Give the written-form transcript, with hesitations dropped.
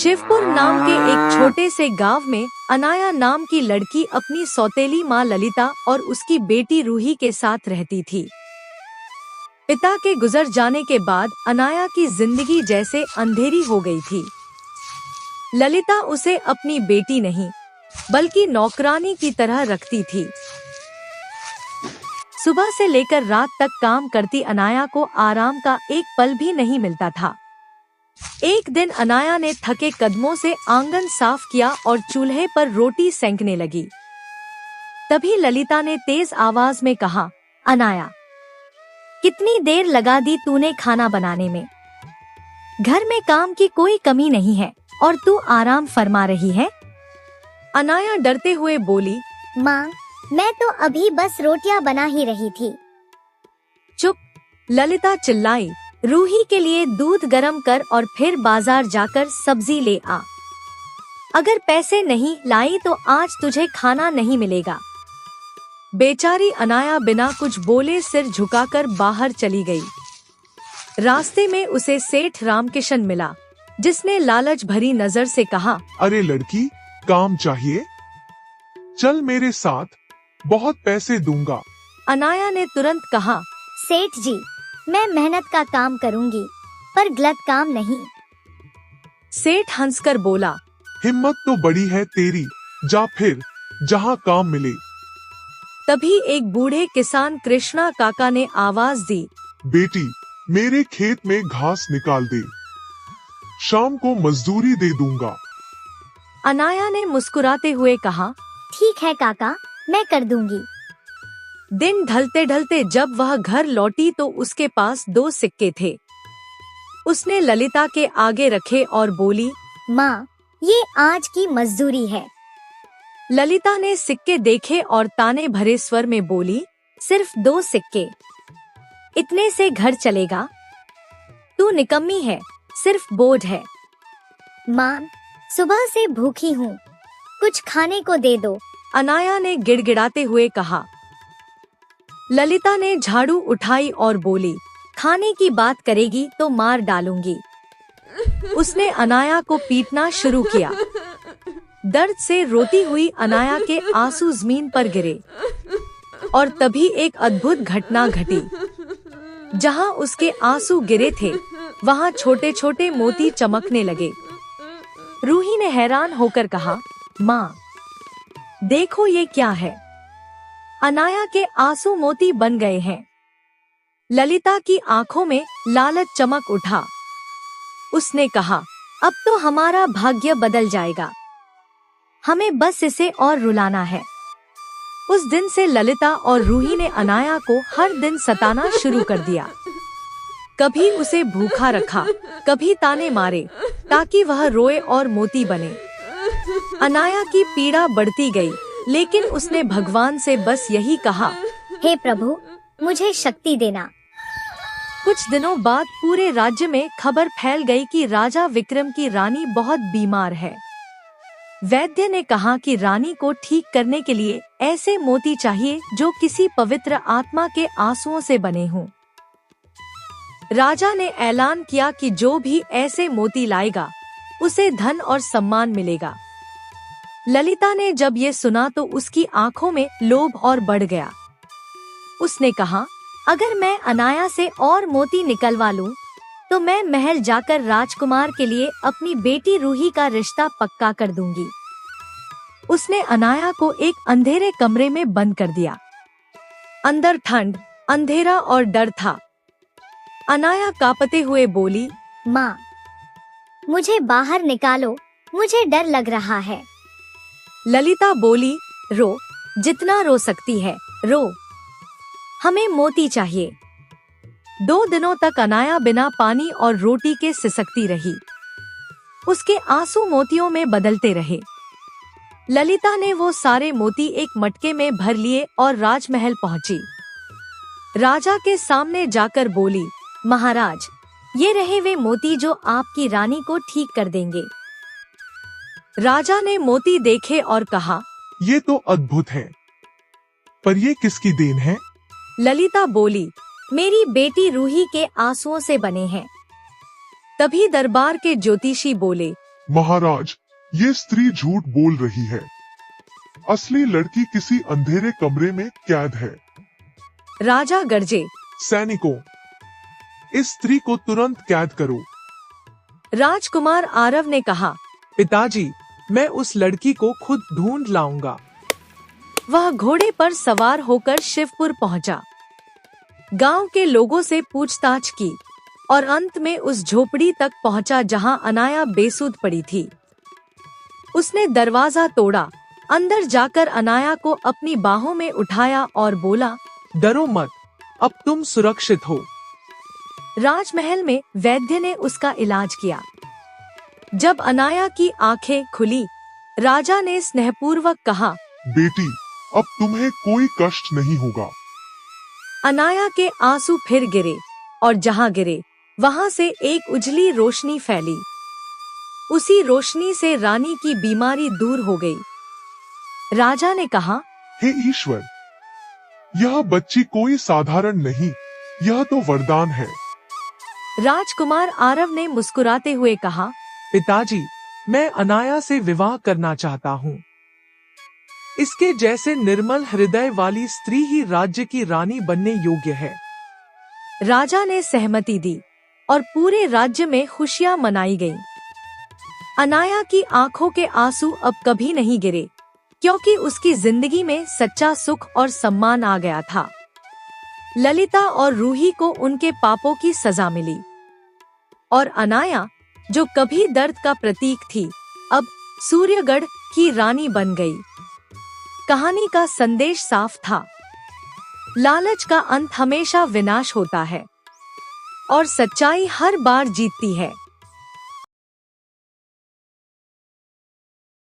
शिवपुर नाम के एक छोटे से गांव में अनाया नाम की लड़की अपनी सौतेली माँ ललिता और उसकी बेटी रूही के साथ रहती थी। पिता के गुजर जाने के बाद अनाया की जिंदगी जैसे अंधेरी हो गई थी। ललिता उसे अपनी बेटी नहीं बल्कि नौकरानी की तरह रखती थी। सुबह से लेकर रात तक काम करती अनाया को आराम का एक पल भी नहीं मिलता था। एक दिन अनाया ने थके कदमों से आंगन साफ किया और चूल्हे पर रोटी सेंकने लगी। तभी ललिता ने तेज आवाज में कहा, अनाया, कितनी देर लगा दी तूने खाना बनाने में? घर में काम की कोई कमी नहीं है और तू आराम फरमा रही है। अनाया डरते हुए बोली, माँ, मैं तो अभी बस रोटियां बना ही रही थी। चुप! ललिता चिल्लाई, रूही के लिए दूध गरम कर और फिर बाजार जाकर सब्जी ले आ। अगर पैसे नहीं लाई तो आज तुझे खाना नहीं मिलेगा। बेचारी अनाया बिना कुछ बोले सिर झुकाकर बाहर चली गई। रास्ते में उसे सेठ रामकिशन मिला, जिसने लालच भरी नजर से कहा, अरे लड़की, काम चाहिए? चल मेरे साथ, बहुत पैसे दूंगा। अनाया ने तुरंत कहा, सेठ जी, मैं मेहनत का काम करूंगी, पर गलत काम नहीं। सेठ हंसकर बोला, हिम्मत तो बड़ी है तेरी, जा फिर जहाँ काम मिले। तभी एक बूढ़े किसान कृष्णा काका ने आवाज दी, बेटी, मेरे खेत में घास निकाल दे, शाम को मजदूरी दे दूंगा। अनाया ने मुस्कुराते हुए कहा, ठीक है काका, मैं कर दूंगी। दिन ढलते ढलते जब वह घर लौटी तो उसके पास 2 सिक्के थे। उसने ललिता के आगे रखे और बोली, माँ, ये आज की मजदूरी है। ललिता ने सिक्के देखे और ताने भरे स्वर में बोली, सिर्फ 2 सिक्के? इतने से घर चलेगा? तू निकम्मी है, सिर्फ बोझ है। माँ, सुबह से भूखी हूँ, कुछ खाने को दे दो। अनाया ने गिड़गिड़ाते हुए कहा। ललिता ने झाड़ू उठाई और बोली, खाने की बात करेगी तो मार डालूंगी। उसने अनाया को पीटना शुरू किया। दर्द से रोती हुई अनाया के आंसू जमीन पर गिरे और तभी एक अद्भुत घटना घटी। जहां उसके आंसू गिरे थे, वहां छोटे छोटे मोती चमकने लगे। रूही ने हैरान होकर कहा, माँ, देखो ये क्या है? अनाया के आंसू मोती बन गए हैं। ललिता की आंखों में लालच चमक उठा। उसने कहा, अब तो हमारा भाग्य बदल जाएगा, हमें बस इसे और रुलाना है। उस दिन से ललिता और रूही ने अनाया को हर दिन सताना शुरू कर दिया। कभी उसे भूखा रखा, कभी ताने मारे ताकि वह रोए और मोती बने। अनाया की पीड़ा बढ़ती गई, लेकिन उसने भगवान से बस यही कहा, हे प्रभु, मुझे शक्ति देना। कुछ दिनों बाद पूरे राज्य में खबर फैल गई कि राजा विक्रम की रानी बहुत बीमार है। वैद्य ने कहा कि रानी को ठीक करने के लिए ऐसे मोती चाहिए जो किसी पवित्र आत्मा के आंसुओं से बने हों। राजा ने ऐलान किया कि जो भी ऐसे मोती लाएगा, उसे धन और सम्मान मिलेगा। ललिता ने जब ये सुना तो उसकी आंखों में लोभ और बढ़ गया। उसने कहा, अगर मैं अनाया से और मोती निकलवा लूं, तो मैं महल जाकर राजकुमार के लिए अपनी बेटी रूही का रिश्ता पक्का कर दूंगी। उसने अनाया को एक अंधेरे कमरे में बंद कर दिया। अंदर ठंड, अंधेरा और डर था। अनाया कांपते हुए बोली, माँ, मुझे बाहर निकालो, मुझे डर लग रहा है। ललिता बोली, रो, जितना रो सकती है रो, हमें मोती चाहिए। 2 दिनों तक अनाया बिना पानी और रोटी के सिसकती रही। उसके आंसू मोतियों में बदलते रहे। ललिता ने वो सारे मोती एक मटके में भर लिए और राजमहल पहुंची। राजा के सामने जाकर बोली, महाराज, ये रहे वे मोती जो आपकी रानी को ठीक कर देंगे। राजा ने मोती देखे और कहा, ये तो अद्भुत है, पर ये किसकी देन है? ललिता बोली, मेरी बेटी रूही के आंसुओं से बने हैं। तभी दरबार के ज्योतिषी बोले, महाराज, ये स्त्री झूठ बोल रही है। असली लड़की किसी अंधेरे कमरे में कैद है। राजा गरजे। सैनिकों, इस स्त्री को तुरंत कैद करो। राजकुमार आरव ने कहा, पिताजी, मैं उस लड़की को खुद ढूंढ लाऊंगा। वह घोड़े पर सवार होकर शिवपुर पहुंचा। गांव के लोगों से पूछताछ की और अंत में उस झोपड़ी तक पहुंचा जहां अनाया बेसुध पड़ी थी। उसने दरवाजा तोड़ा, अंदर जाकर अनाया को अपनी बाहों में उठाया और बोला, डरो मत, अब तुम सुरक्षित हो। राजमहल में वैद्य ने उसका इलाज किया। जब अनाया की आंखें खुली, राजा ने स्नेहपूर्वक कहा, बेटी, अब तुम्हें कोई कष्ट नहीं होगा। अनाया के आंसू फिर गिरे और जहां गिरे वहां से एक उजली रोशनी फैली। उसी रोशनी से रानी की बीमारी दूर हो गई। राजा ने कहा, हे ईश्वर, यह बच्ची कोई साधारण नहीं, यह तो वरदान है। राजकुमार आरव ने मुस्कुराते हुए कहा, पिताजी, मैं अनाया से विवाह करना चाहता हूँ। इसके जैसे निर्मल हृदय वाली स्त्री ही राज्य की रानी बनने योग्य है। राजा ने सहमति दी और पूरे राज्य में खुशियां मनाई गईं। अनाया की आंखों के आंसू अब कभी नहीं गिरे, क्योंकि उसकी जिंदगी में सच्चा सुख और सम्मान आ गया था। ललिता और रूही को उनके पापों की सजा मिली और अनाया, जो कभी दर्द का प्रतीक थी, अब सूर्यगढ़ की रानी बन गई। कहानी का संदेश साफ था। लालच का अंत हमेशा विनाश होता है और सच्चाई हर बार जीतती है।